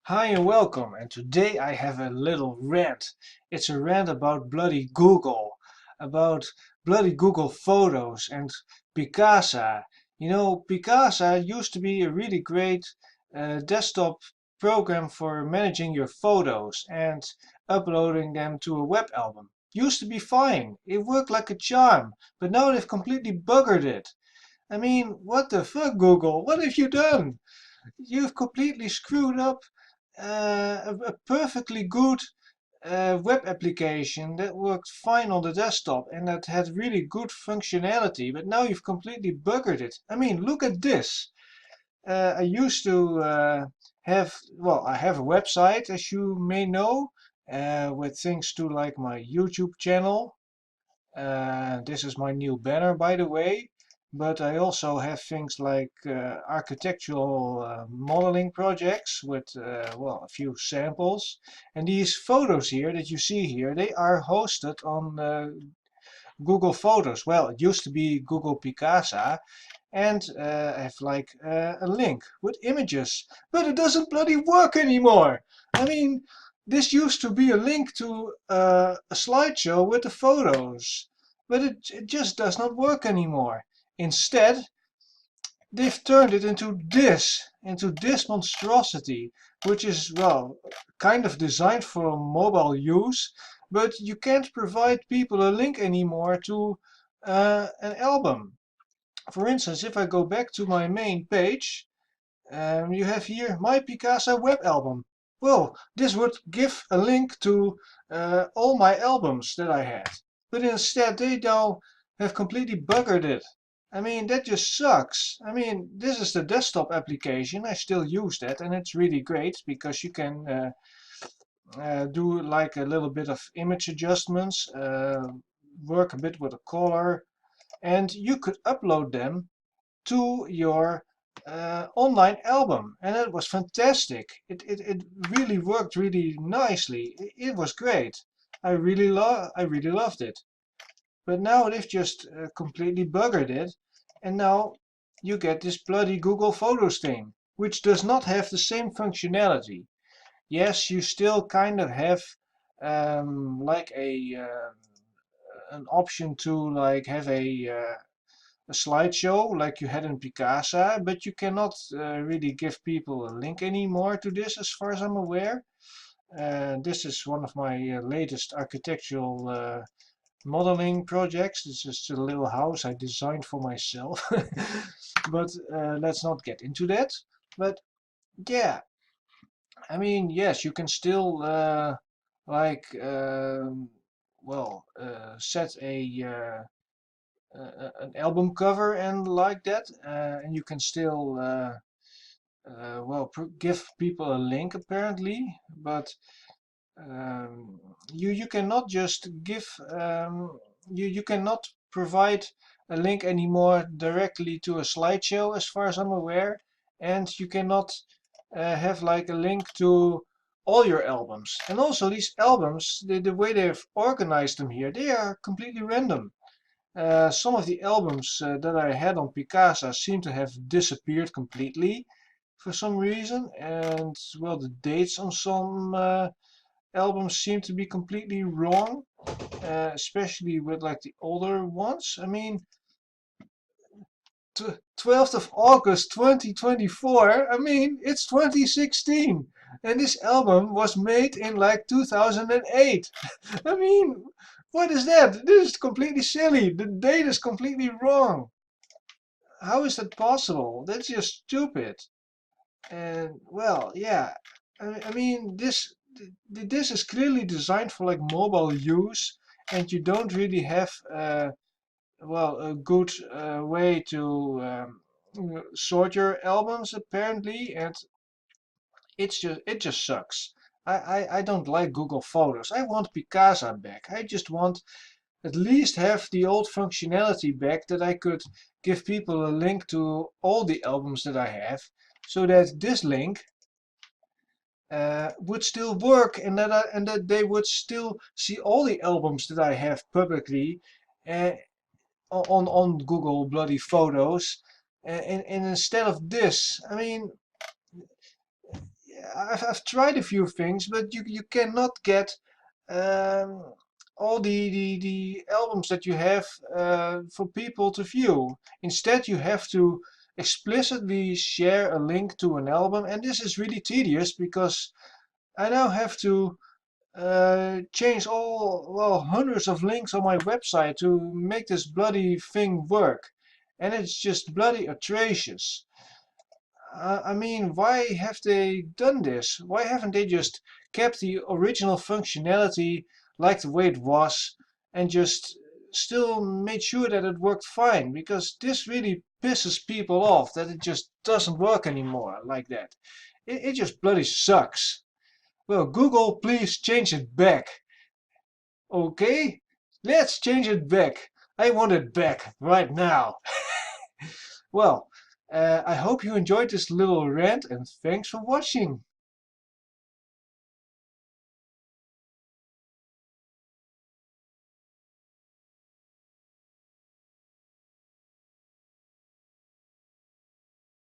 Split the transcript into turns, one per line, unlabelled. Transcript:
Hi and welcome, and today I have a little rant. It's a rant about bloody Google Photos and Picasa. You know, Picasa used to be a really great desktop program for managing your photos and uploading them to a web album. Used to be fine, it worked like a charm, but now they've completely buggered it. I mean, what the fuck, Google? What have you done? You've completely screwed up a perfectly good web application that worked fine on the desktop and that had really good functionality, but now you've completely buggered it. I mean, look at this. I used to I have a website, as you may know, with things to like my YouTube channel. This is my new banner, by the way. But I also have things like architectural modeling projects with, a few samples. And these photos here that you see here, they are hosted on Google Photos. Well, it used to be Google Picasa, and I have like a link with images, but it doesn't bloody work anymore. I mean, this used to be a link to a slideshow with the photos, but it just does not work anymore. Instead, they've turned it into this monstrosity, which is, well, kind of designed for mobile use, but you can't provide people a link anymore to an album. For instance, if I go back to my main page, you have here my Picasa web album. Well, this would give a link to all my albums that I had. But instead, they now have completely buggered it. I mean, that just sucks. I mean, this is the desktop application. I still use that, and it's really great because you can do like a little bit of image adjustments, work a bit with the color, and you could upload them to your online album, and it was fantastic. It really worked really nicely. It was great. I really loved it. But now they've just completely buggered it, and now you get this bloody Google Photos thing, which does not have the same functionality. Yes, you still kind of have like an option to like have a slideshow like you had in Picasa, but you cannot really give people a link anymore to this as far as I'm aware. This is one of my latest architectural modeling projects. This is a little house I designed for myself. But let's not get into that. But yeah, I mean, yes, you can still like set an album cover and like that, and you can still give people a link apparently, but you cannot just give you cannot provide a link anymore directly to a slideshow as far as I'm aware, and you cannot have like a link to all your albums. And also these albums, the way they've organized them here, they are completely random. Some of the albums that I had on Picasa seem to have disappeared completely for some reason, and well, the dates on some albums seem to be completely wrong, especially with like the older ones. I mean, 12th of August 2024, I mean, it's 2016, and this album was made in like 2008. I mean, what is that? This is completely silly. The date is completely wrong. How is that possible? That's just stupid. And well, yeah, I mean, this is clearly designed for like mobile use, and you don't really have a good way to sort your albums apparently, and it just sucks. I don't like Google Photos. I want Picasa back. I just want at least have the old functionality back that I could give people a link to all the albums that I have, so that this link would still work, and that they would still see all the albums that I have publicly uh, on Google bloody Photos. And instead of this, I mean, I've tried a few things, but you cannot get um, all the albums that you have for people to view. Instead, you have to explicitly share a link to an album, and this is really tedious because I now have to change all, well, hundreds of links on my website to make this bloody thing work. And it's just bloody atrocious. I mean, why have they done this? Why haven't they just kept the original functionality like the way it was and just still made sure that it worked fine? Because this really pisses people off that it just doesn't work anymore like that. It just bloody sucks. Well, Google, please change it back. Okay? Let's change it back. I want it back right now. Well, I hope you enjoyed this little rant and thanks for watching.